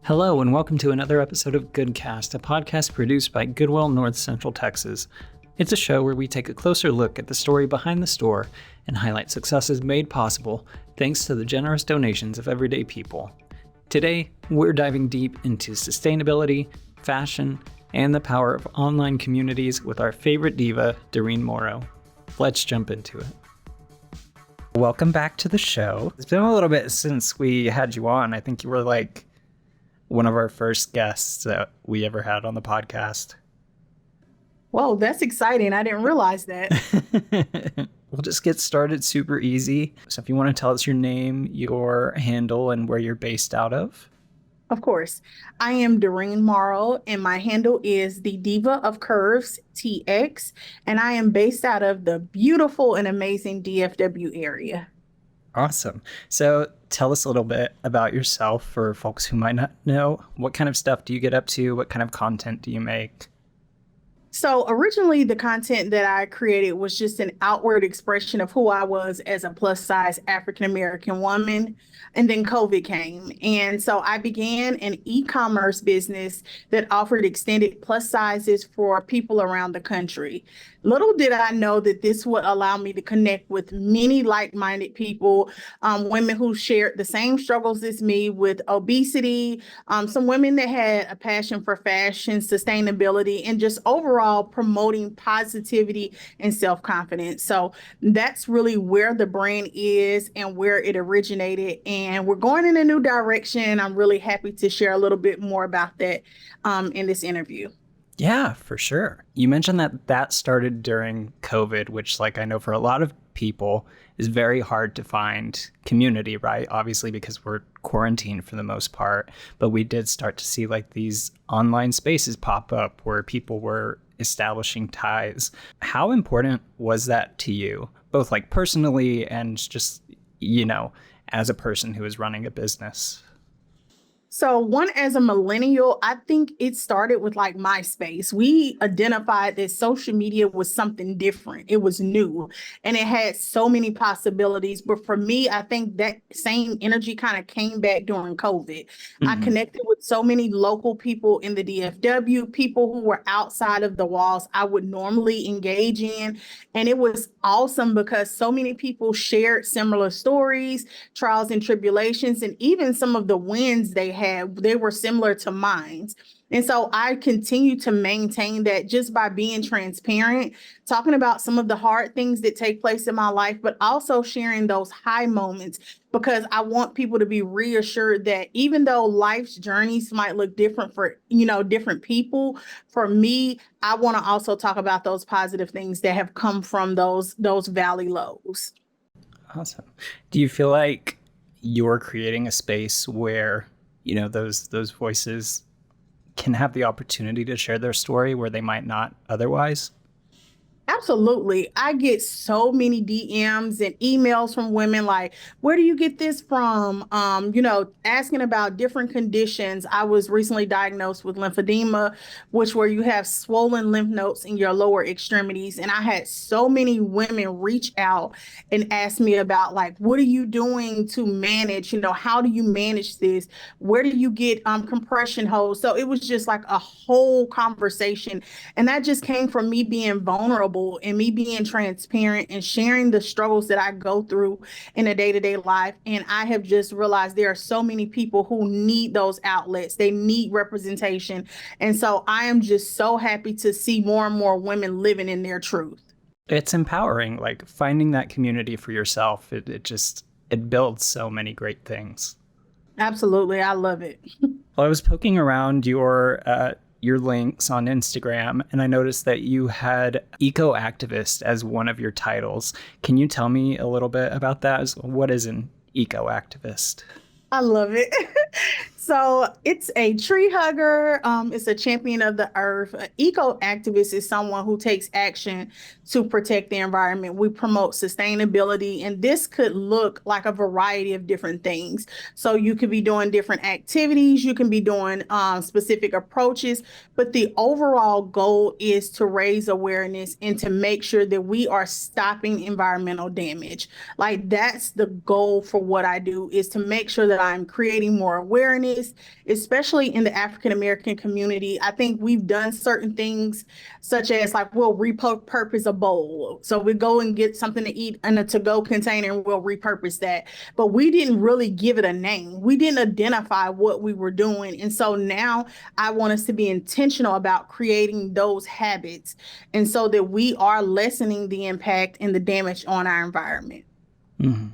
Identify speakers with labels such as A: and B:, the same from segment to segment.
A: Hello, and welcome to another episode of GoodCast, a podcast produced by Goodwill, North Central Texas. It's a show where we take a closer look at the story behind the store and highlight successes made possible thanks to the generous donations of everyday people. Today, we're diving deep into sustainability, fashion, and the power of online communities with our favorite diva, Doreen Morrow. Let's jump into it. Welcome back to the show. It's been a little bit since we had you on. I think you were like one of our first guests that we ever had on the podcast.
B: Whoa, that's exciting. I didn't realize that.
A: We'll just get started super easy. So if you want to tell us your name, your handle, and where you're based out of.
B: Of course. I am Doreen Morrow, and my handle is the Diva of Curves TX, and I am based out of the beautiful and amazing DFW area.
A: Awesome. So tell us a little bit about yourself for folks who might not know. What kind of stuff do you get up to? What kind of content do you make?
B: So originally, the content that I created was just an outward expression of who I was as a plus size African-American woman. And then COVID came. And so I began an e-commerce business that offered extended plus sizes for people around the country. Little did I know that this would allow me to connect with many like-minded people, women who shared the same struggles as me with obesity, some women that had a passion for fashion, sustainability, and just overall promoting positivity and self-confidence. So that's really where the brand is and where it originated. And we're going in a new direction. I'm really happy to share a little bit more about that in this interview.
A: Yeah, for sure. You mentioned that started during COVID, which I know for a lot of people is very hard to find community, right? Obviously, because we're quarantined for the most part, but we did start to see these online spaces pop up where people were establishing ties. How important was that to you, both personally and just, as a person who is running a business?
B: So as a millennial, I think it started with MySpace. We identified that social media was something different. It was new and it had so many possibilities. But for me, I think that same energy kind of came back during COVID. Mm-hmm. I connected with so many local people in the DFW, people who were outside of the walls I would normally engage in. And it was awesome because so many people shared similar stories, trials and tribulations, and even some of the wins they were similar to mine. And so I continue to maintain that just by being transparent, talking about some of the hard things that take place in my life, but also sharing those high moments, because I want people to be reassured that even though life's journeys might look different for, different people, for me, I want to also talk about those positive things that have come from those valley lows.
A: Awesome. Do you feel like you're creating a space where those voices can have the opportunity to share their story where they might not otherwise?
B: Absolutely. I get so many DMs and emails from women where do you get this from? Asking about different conditions. I was recently diagnosed with lymphedema, where you have swollen lymph nodes in your lower extremities. And I had so many women reach out and ask me about what are you doing to manage? How do you manage this? Where do you get compression hose? So it was just a whole conversation. And that just came from me being vulnerable and me being transparent and sharing the struggles that I go through in a day-to-day life. And I have just realized there are so many people who need those outlets. They need representation. And so I am just so happy to see more and more women living in their truth.
A: It's empowering, finding that community for yourself. It builds so many great things.
B: Absolutely. I love it.
A: Well, I was poking around your links on Instagram, and I noticed that you had eco-activist as one of your titles. Can you tell me a little bit about that? What is an eco-activist?
B: I love it. So it's a tree hugger. It's a champion of the earth. An eco-activist is someone who takes action to protect the environment. We promote sustainability, and this could look like a variety of different things. So you could be doing different activities, you can be doing specific approaches, but the overall goal is to raise awareness and to make sure that we are stopping environmental damage. Like that's the goal for what I do, is to make sure that I'm creating more awareness, especially in the African American community. I think we've done certain things such as like we'll repurpose a bowl. So we go and get something to eat in a to-go container and we'll repurpose that. But we didn't really give it a name. We didn't identify what we were doing. And so now I want us to be intentional about creating those habits, and so that we are lessening the impact and the damage on our environment.
A: Mm-hmm.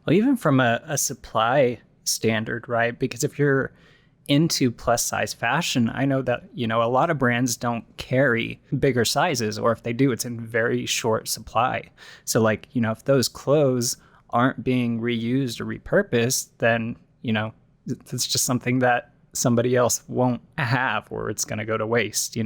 A: Well, even from a supply standard, right? Because if you're into plus size fashion, I know that, a lot of brands don't carry bigger sizes, or if they do, it's in very short supply. So like, if those clothes aren't being reused or repurposed, then, it's just something that somebody else won't have, or it's going to go to waste.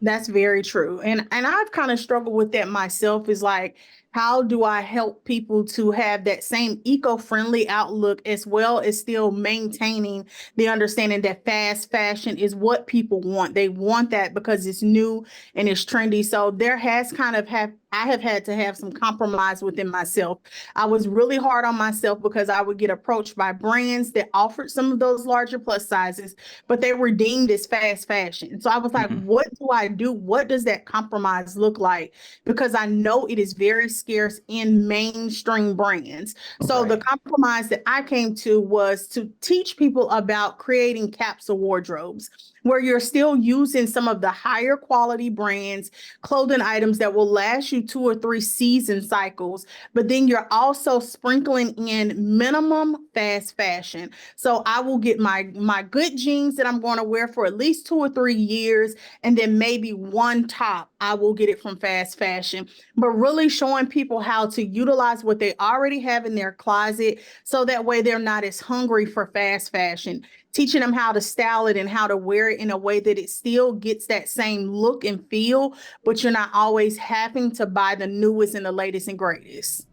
B: That's very true. And I've kind of struggled with that myself, is like, how do I help people to have that same eco-friendly outlook as well as still maintaining the understanding that fast fashion is what people want. They want that because it's new and it's trendy. So there has I have had to have some compromise within myself. I was really hard on myself because I would get approached by brands that offered some of those larger plus sizes, but they were deemed as fast fashion. So I was like, what do I do? What does that compromise look like? Because I know it is very scarce in mainstream brands. So
A: Right.
B: the compromise that I came to was to teach people about creating capsule wardrobes, where you're still using some of the higher quality brands, clothing items that will last you 2 or 3 season cycles, but then you're also sprinkling in minimum fast fashion. So I will get my good jeans that I'm going to wear for at least 2 or 3 years, and then maybe one top, I will get it from fast fashion, but really showing people how to utilize what they already have in their closet, so that way they're not as hungry for fast fashion. Teaching them how to style it and how to wear it in a way that it still gets that same look and feel, but you're not always having to buy the newest and the latest and greatest.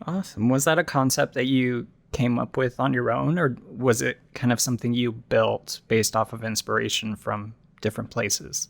A: Awesome. Was that a concept that you came up with on your own, or was it kind of something you built based off of inspiration from different places?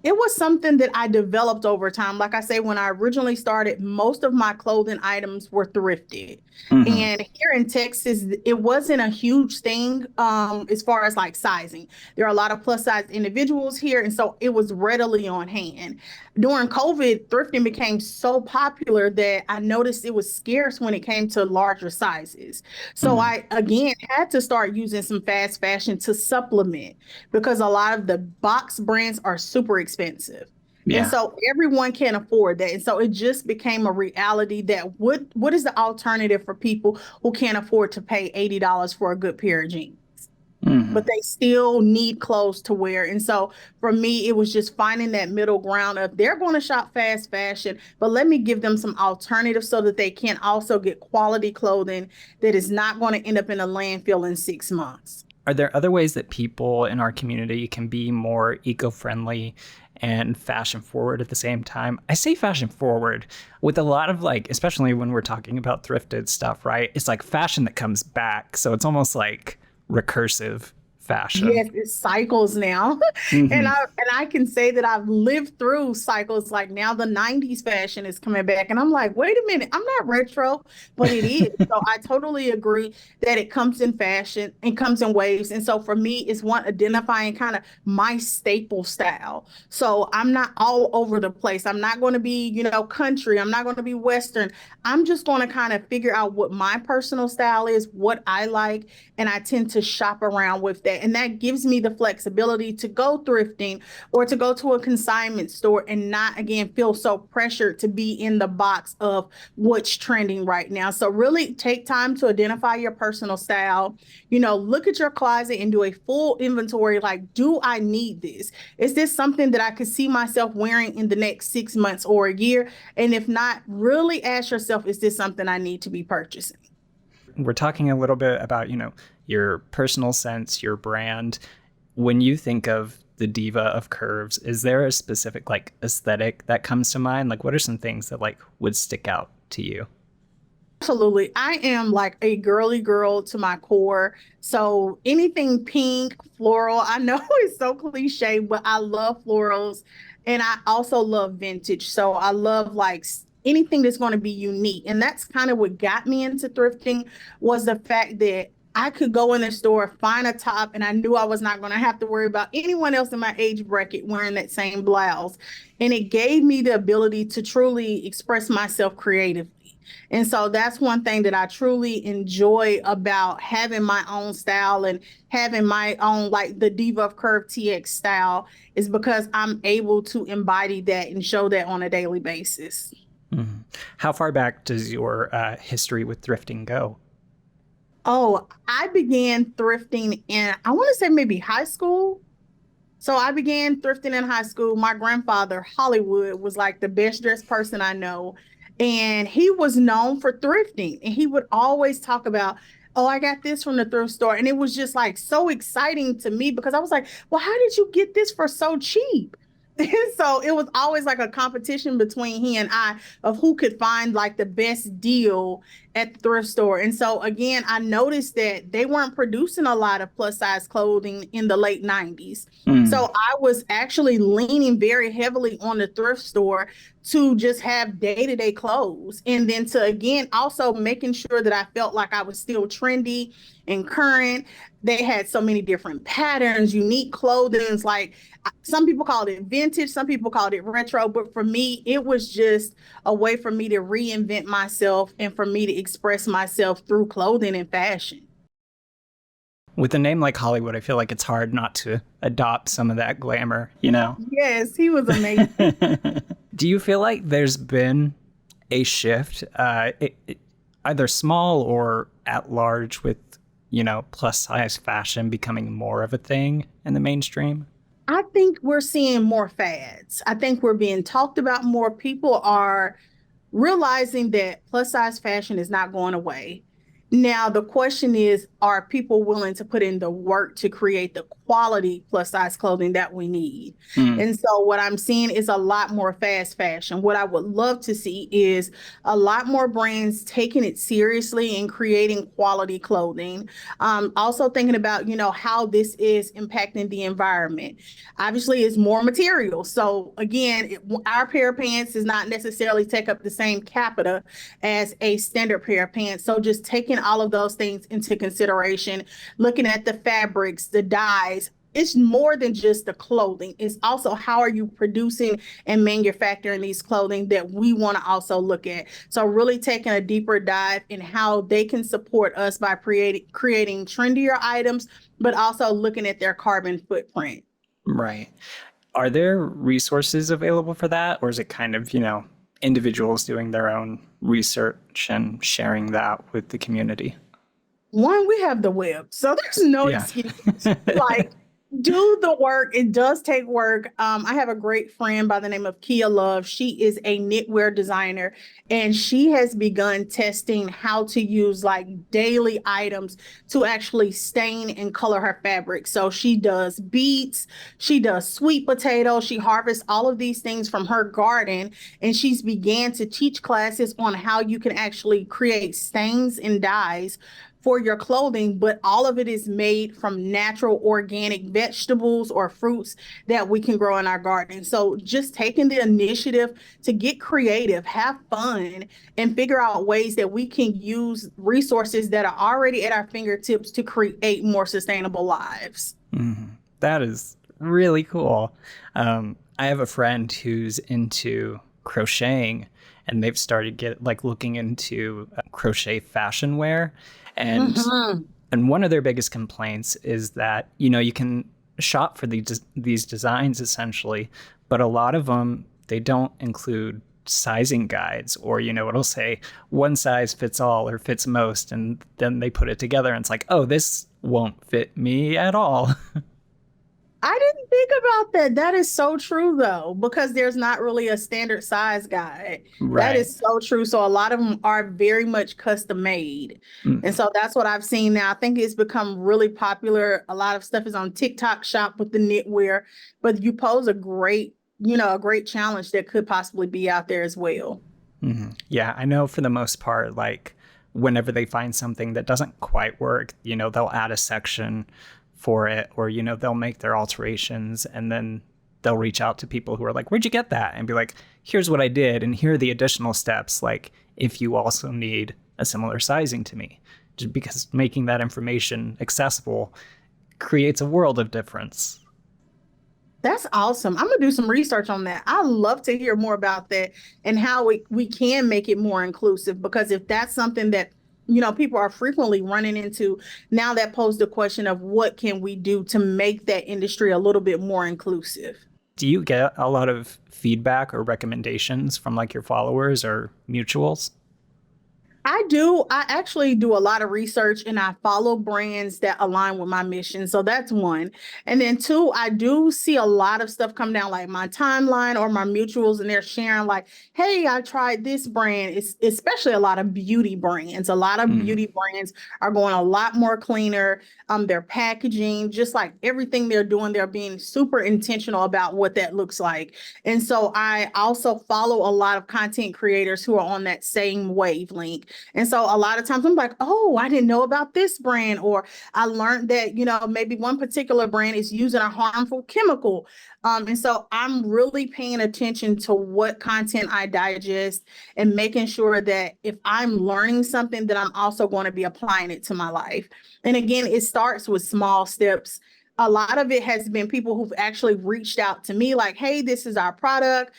B: It was something that I developed over time. Like I say, when I originally started, most of my clothing items were thrifted.
A: Mm-hmm.
B: And here in Texas, it wasn't a huge thing as far as like sizing. There are a lot of plus size individuals here, and so it was readily on hand. During COVID, thrifting became so popular that I noticed it was scarce when it came to larger sizes. So
A: Mm-hmm.
B: I, again, had to start using some fast fashion to supplement, because a lot of the box brands are super expensive. And
A: Yeah.
B: so everyone can't afford that. And so it just became a reality that what is the alternative for people who can't afford to pay $80 for a good pair of jeans?
A: Mm-hmm.
B: But they still need clothes to wear. And so for me, it was just finding that middle ground of, they're going to shop fast fashion, but let me give them some alternatives so that they can also get quality clothing that is not going to end up in a landfill in 6 months.
A: Are there other ways that people in our community can be more eco-friendly and fashion forward at the same time? I say fashion forward with a lot of like, especially when we're talking about thrifted stuff, right? It's like fashion that comes back. So it's almost like recursive fashion.
B: Yes, it cycles now. And
A: Mm-hmm.
B: I can say that I've lived through cycles. Like now the 90s fashion is coming back. And I'm like, wait a minute, I'm not retro, but it is. So I totally agree that it comes in fashion and comes in waves. And so for me, it's one, identifying kind of my staple style. So I'm not all over the place. I'm not going to be, country. I'm not going to be Western. I'm just going to kind of figure out what my personal style is, what I like, and I tend to shop around with that. And that gives me the flexibility to go thrifting or to go to a consignment store and not, again, feel so pressured to be in the box of what's trending right now. So really take time to identify your personal style, look at your closet and do a full inventory. Like, do I need this? Is this something that I could see myself wearing in the next 6 months or a year? And if not, really ask yourself, is this something I need to be purchasing?
A: We're talking a little bit about, your personal sense, your brand. When you think of the diva of curves, is there a specific like aesthetic that comes to mind? Like, what are some things that like would stick out to you?
B: Absolutely. I am like a girly girl to my core. So anything pink, floral, I know it's so cliche, but I love florals and I also love vintage. So I love like anything that's going to be unique. And that's kind of what got me into thrifting was the fact that I could go in the store, find a top, and I knew I was not going to have to worry about anyone else in my age bracket wearing that same blouse. And it gave me the ability to truly express myself creatively. And so that's one thing that I truly enjoy about having my own style and having my own, like the Diva of Curve TX style, is because I'm able to embody that and show that on a daily basis.
A: Mhm. How far back does your history with thrifting go?
B: Oh, I began thrifting in, I want to say maybe high school. So I began thrifting in high school. My grandfather, Hollywood, was like the best dressed person I know. And he was known for thrifting. And he would always talk about, oh, I got this from the thrift store. And it was just like so exciting to me because I was like, well, how did you get this for so cheap? And so it was always like a competition between he and I of who could find like the best deal at the thrift store. And so again, I noticed that they weren't producing a lot of plus size clothing in the late 90s. So
A: Mm,
B: I was actually leaning very heavily on the thrift store to just have day-to-day clothes. And then to again also making sure that I felt like I was still trendy and current. They had so many different patterns, unique clothing. Like some people called it vintage, some people called it retro, but for me, it was just a way for me to reinvent myself and for me to express myself through clothing and fashion.
A: with a name like Hollywood, I feel like it's hard not to adopt some of that glamour, you know?
B: Yes, he was amazing.
A: Do you feel like there's been a shift, either small or at large, with, you know, plus size fashion becoming more of a thing in the mainstream?
B: I think we're seeing more fads. I think we're being talked about more. People are realizing that plus size fashion is not going away. Now, the question is, are people willing to put in the work to create the quality plus size clothing that we need?
A: Mm,
B: And so, what I'm seeing is a lot more fast fashion. What I would love to see is a lot more brands taking it seriously and creating quality clothing. Also, thinking about, how this is impacting the environment. Obviously, it's more material. So, again, our pair of pants does not necessarily take up the same capita as a standard pair of pants. So just taking all of those things into consideration, looking at the fabrics, the dyes, it's more than just the clothing. It's also how are you producing and manufacturing these clothing that we want to also look at. So really taking a deeper dive in how they can support us by creating trendier items, but also looking at their carbon footprint.
A: right. Are there resources available for that? Or is it kind of, you know, individuals doing their own research and sharing that with the community?
B: One, we have the web, so there's no
A: Yeah.
B: excuse. Like, do the work. It does take work. I have a great friend by the name of Kia Love. She is a knitwear designer, and she has begun testing how to use like daily items to actually stain and color her fabric. So she does beets, she does sweet potato, she harvests all of these things from her garden, and she's began to teach classes on how you can actually create stains and dyes for your clothing, but all of it is made from natural organic vegetables or fruits that we can grow in our garden. So just taking the initiative to get creative, have fun, and figure out ways that we can use resources that are already at our fingertips to create more sustainable lives.
A: Mhm. That is really cool. I have a friend who's into crocheting, and they've started looking into crochet fashion wear, and
B: Mhm.
A: and one of their biggest complaints is that, you know, you can shop for these designs essentially, but a lot of them, they don't include sizing guides, or, you know, it'll say one size fits all or fits most, and then they put it together and it's like, oh, this won't fit me at all.
B: I didn't think about that. That is so true, though, because there's not really a standard size guide. That
A: Right.
B: is so true. So a lot of them are very much custom made. And
A: Mhm.
B: so that's what I've seen now. I think it's become really popular. A lot of stuff is on TikTok shop with the knitwear, but you pose a great, a great challenge that could possibly be out there as well.
A: Yeah, I know for the most part, like whenever they find something that doesn't quite work, they'll add a section for it, or, they'll make their alterations, and then they'll reach out to people who are like, where'd you get that? And be like, here's what I did, and here are the additional steps. Like, if you also need a similar sizing to me, just because making that information accessible creates a world of difference.
B: That's awesome. I'm gonna do some research on that. I love to hear more about that and how we can make it more inclusive because if that's something that people are frequently running into, now that poses the question of what can we do to make that industry a little bit more inclusive.
A: Do you get a lot of feedback or recommendations from like your followers or mutuals?
B: I do. I actually do a lot of research and I follow brands that align with my mission. So that's one. And then two, I do see a lot of stuff come down like my timeline or my mutuals, and they're sharing like, hey, I tried this brand. It's especially a lot of beauty brands. A lot of
A: Mm,
B: beauty brands are going a lot more cleaner. Their packaging, just like everything they're doing, they're being super intentional about what that looks like. And so I also follow a lot of content creators who are on that same wavelength. And so a lot of times I'm like, oh, I didn't know about this brand, or I learned that, maybe one particular brand is using a harmful chemical. And so I'm really paying attention to what content I digest and making sure that if I'm learning something, that I'm also going to be applying it to my life. And again, it starts with small steps. A lot of it has been people who've actually reached out to me like, hey, this is our product,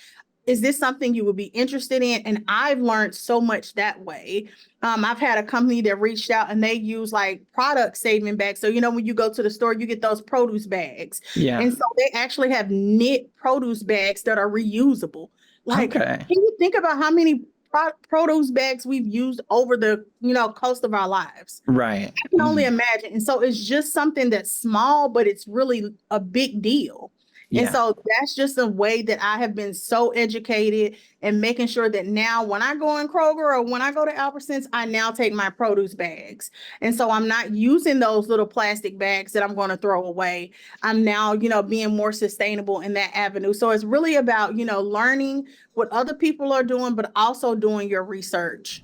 B: is this something you would be interested in? And I've learned so much that way. I've had a company that reached out and they use like product saving bags. So, when you go to the store, you get those produce bags.
A: yeah.
B: And so they actually have knit produce bags that are reusable. Like, can
A: Okay.
B: you think about how many produce bags we've used over the, coast of our lives?
A: Right.
B: I can only imagine. And so it's just something that's small, but it's really a big deal. And
A: Yeah.
B: so that's just a way that I have been so educated and making sure that now when I go in Kroger or when I go to Albertsons, I now take my produce bags. And so I'm not using those little plastic bags that I'm going to throw away. I'm now, being more sustainable in that avenue. So it's really about, learning what other people are doing, but also doing your research.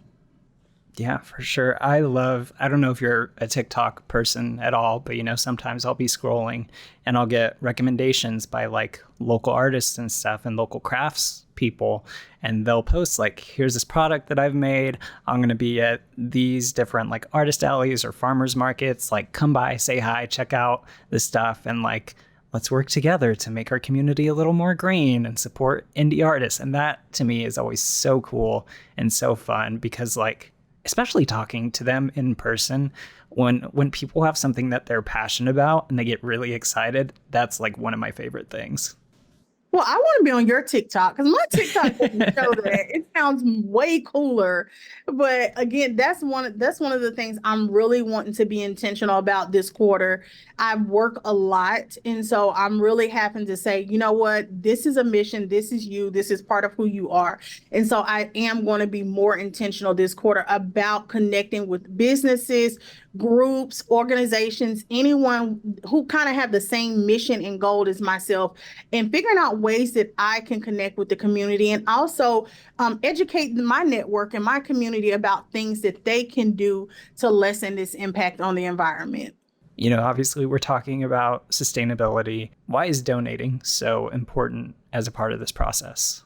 A: Yeah, for sure. I don't know if you're a TikTok person at all, but sometimes I'll be scrolling and I'll get recommendations by like local artists and stuff and local crafts people. And they'll post like, here's this product that I've made. I'm going to be at these different like artist alleys or farmers markets. Like, come by, say hi, check out this stuff. And like, let's work together to make our community a little more green and support indie artists. And that to me is always so cool and so fun because like, especially talking to them in person, when people have something that they're passionate about and they get really excited, that's like one of my favorite things.
B: Well, I want to be on your TikTok because my TikTok doesn't show that. It sounds way cooler. But again, that's one of the things I'm really wanting to be intentional about this quarter. I work a lot, and so I'm really having to say, you know what, this is a mission, this is you, this is part of who you are. And so I am going to be more intentional this quarter about connecting with businesses, groups, organizations, anyone who kind of have the same mission and goal as myself and figuring out ways that I can connect with the community and also educate my network and my community about things that they can do to lessen this impact on the environment.
A: Obviously we're talking about sustainability. Why is donating so important as a part of this process?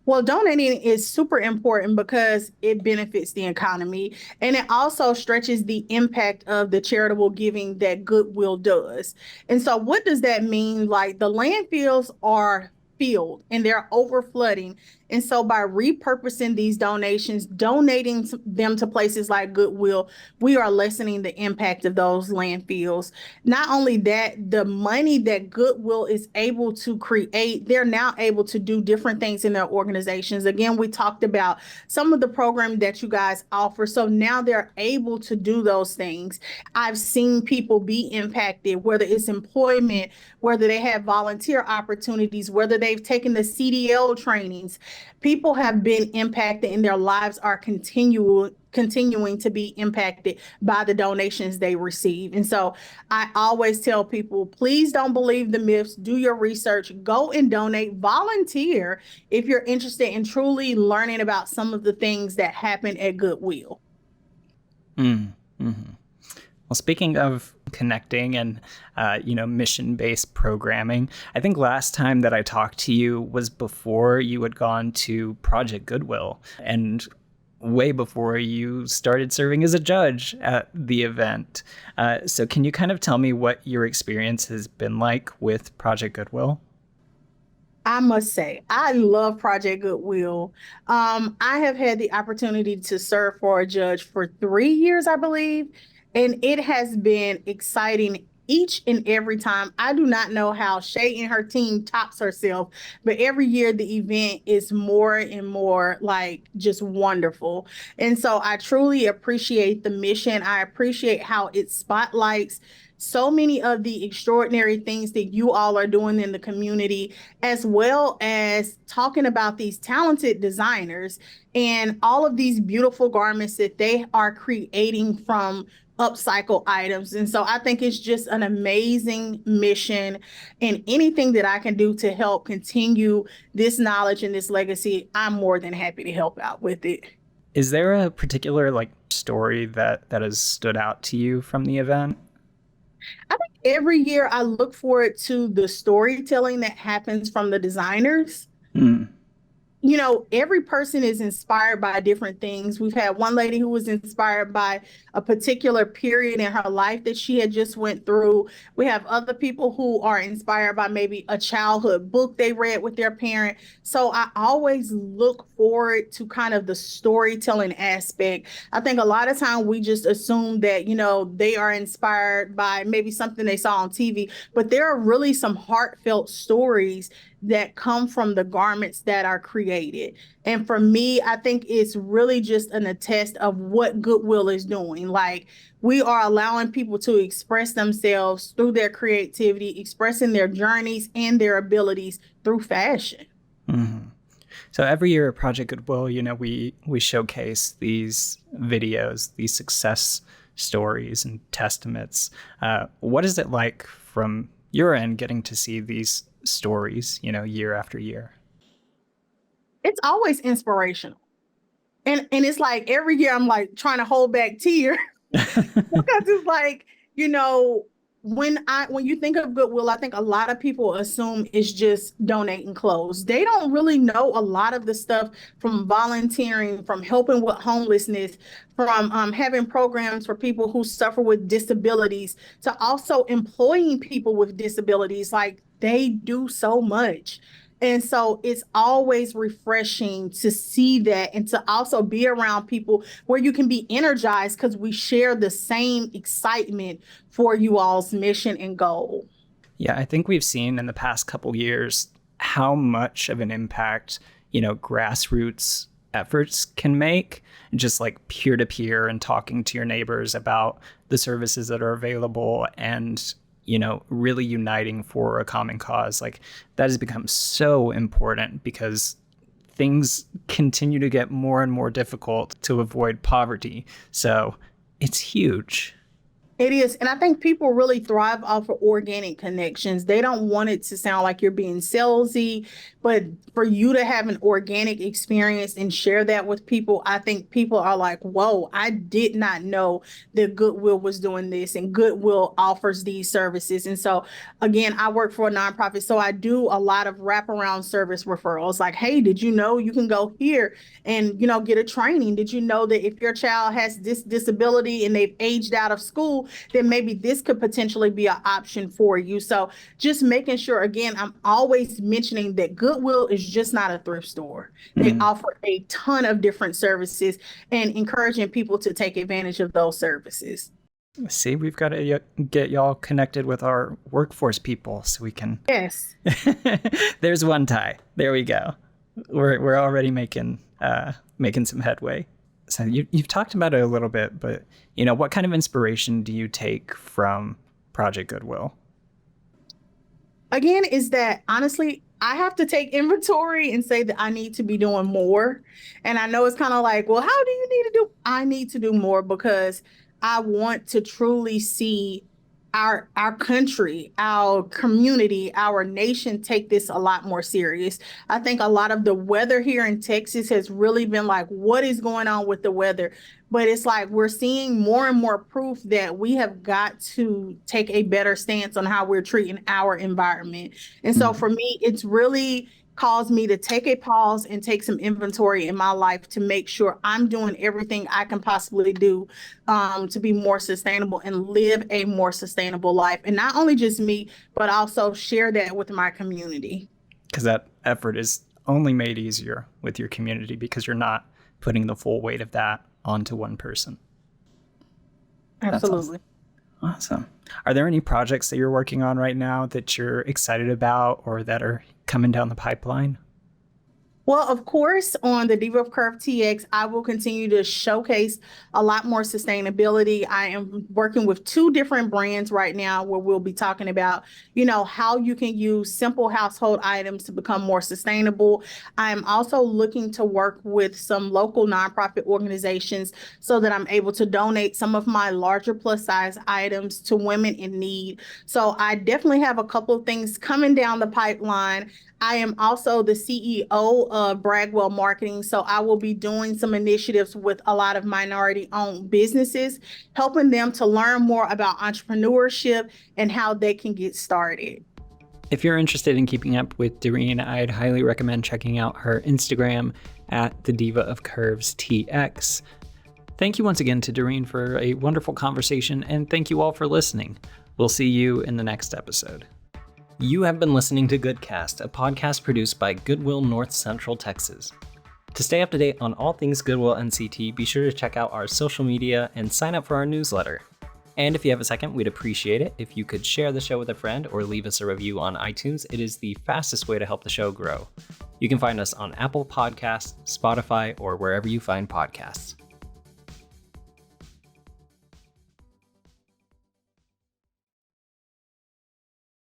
B: Well, donating is super important because it benefits the economy and it also stretches the impact of the charitable giving that Goodwill does. And so, what does that mean? Like the landfills are filled and they're over flooding. And so by repurposing these donations, donating them to places like Goodwill, we are lessening the impact of those landfills. Not only that, the money that Goodwill is able to create, they're now able to do different things in their organizations. Again, we talked about some of the programming that you guys offer. So now they're able to do those things. I've seen people be impacted, whether it's employment, whether they have volunteer opportunities, whether they've taken the CDL trainings. People have been impacted and their lives are continuing to be impacted by the donations they receive. And so I always tell people, please don't believe the myths, do your research, go and donate, volunteer if you're interested in truly learning about some of the things that happen at Goodwill.
A: Mm-hmm. Well, speaking of connecting and, mission-based programming, I think last time that I talked to you was before you had gone to Project Goodwill and way before you started serving as a judge at the event. So can you kind of tell me what your experience has been like with Project Goodwill?
B: I must say, I love Project Goodwill. I have had the opportunity to serve for a judge for 3 years, I believe, and it has been exciting each and every time. I do not know how Shay and her team tops herself, but every year the event is more and more like just wonderful. And so I truly appreciate the mission. I appreciate how it spotlights so many of the extraordinary things that you all are doing in the community, as well as talking about these talented designers and all of these beautiful garments that they are creating from upcycle items. And so I think it's just an amazing mission, and anything that I can do to help continue this knowledge and this legacy, I'm more than happy to help out with it.
A: Is there a particular story that has stood out to you from the event?
B: I think every year I look forward to the storytelling that happens from the designers.
A: Mm.
B: Every person is inspired by different things. We've had one lady who was inspired by a particular period in her life that she had just went through. We have other people who are inspired by maybe a childhood book they read with their parent. So I always look forward to kind of the storytelling aspect. I think a lot of time we just assume that, they are inspired by maybe something they saw on TV, but there are really some heartfelt stories that come from the garments that are created. And for me, I think it's really just an attest of what Goodwill is doing. Like, we are allowing people to express themselves through their creativity, expressing their journeys and their abilities through fashion.
A: Mm-hmm. So every year at Project Goodwill, we showcase these videos, these success stories and testaments. What is it like from your end getting to see these stories, year after year?
B: It's always inspirational. And it's like every year I'm like trying to hold back tears because it's like, when you think of Goodwill, I think a lot of people assume it's just donating clothes. They don't really know a lot of the stuff, from volunteering, from helping with homelessness, from having programs for people who suffer with disabilities, to also employing people with disabilities. Like, they do so much. And so it's always refreshing to see that, and to also be around people where you can be energized because we share the same excitement for you all's mission and goal.
A: Yeah, I think we've seen in the past couple years how much of an impact, grassroots efforts can make, just like peer to peer and talking to your neighbors about the services that are available and really uniting for a common cause. Like, that has become so important because things continue to get more and more difficult to avoid poverty. So it's huge.
B: It is. And I think people really thrive off of organic connections. They don't want it to sound like you're being salesy, but for you to have an organic experience and share that with people, I think people are like, whoa, I did not know that Goodwill was doing this and Goodwill offers these services. And so, again, I work for a nonprofit, so I do a lot of wraparound service referrals. Like, hey, did you know you can go here and, get a training? Did you know that if your child has this disability and they've aged out of school, sustainable, then maybe this could potentially be an option for you. So just making sure, again, I'm always mentioning that Goodwill is just not a thrift store. They offer a ton of different services and encouraging people to take advantage of those services.
A: See, we've got to get y'all connected with our workforce people so we can.
B: Yes.
A: There's one tie. There we go. We're already making some headway. So you've talked about it a little bit, but what kind of inspiration do you take from Project Goodwill?
B: Again, is that honestly, I have to take inventory and say that I need to be doing more. And I know it's kind of like, well, how do you need to do? I need to do more because I want to truly see our country, our community, our nation take this a lot more serious. I think a lot of the weather here in Texas has really been like, what is going on with the weather? But it's like we're seeing more and more proof that we have got to take a better stance on how we're treating our environment. And so for me, it's really caused me to take a pause and take some inventory in my life to make sure I'm doing everything I can possibly do to be more sustainable and live a more sustainable life. And not only just me, but also share that with my community.
A: Because that effort is only made easier with your community because you're not putting the full weight of that onto one person.
B: Absolutely.
A: Awesome. Are there any projects that you're working on right now that you're excited about or that are coming down the pipeline?
B: Well, of course, on the Diva of Curve TX, I will continue to showcase a lot more sustainability. I am working with 2 different brands right now where we'll be talking about, how you can use simple household items to become more sustainable. I'm also looking to work with some local nonprofit organizations so that I'm able to donate some of my larger plus size items to women in need. So I definitely have a couple of things coming down the pipeline. I am also the CEO of Bragwell Marketing, so I will be doing some initiatives with a lot of minority-owned businesses, helping them to learn more about entrepreneurship and how they can get started.
A: If you're interested in keeping up with Doreen, I'd highly recommend checking out her Instagram at the Diva of Curves TX. Thank you once again to Doreen for a wonderful conversation, and thank you all for listening. We'll see you in the next episode. You have been listening to GoodCast, a podcast produced by Goodwill North Central Texas. To stay up to date on all things Goodwill NCT, be sure to check out our social media and sign up for our newsletter. And if you have a second, we'd appreciate it if you could share the show with a friend or leave us a review on iTunes. It is the fastest way to help the show grow. You can find us on Apple Podcasts, Spotify, or wherever you find podcasts.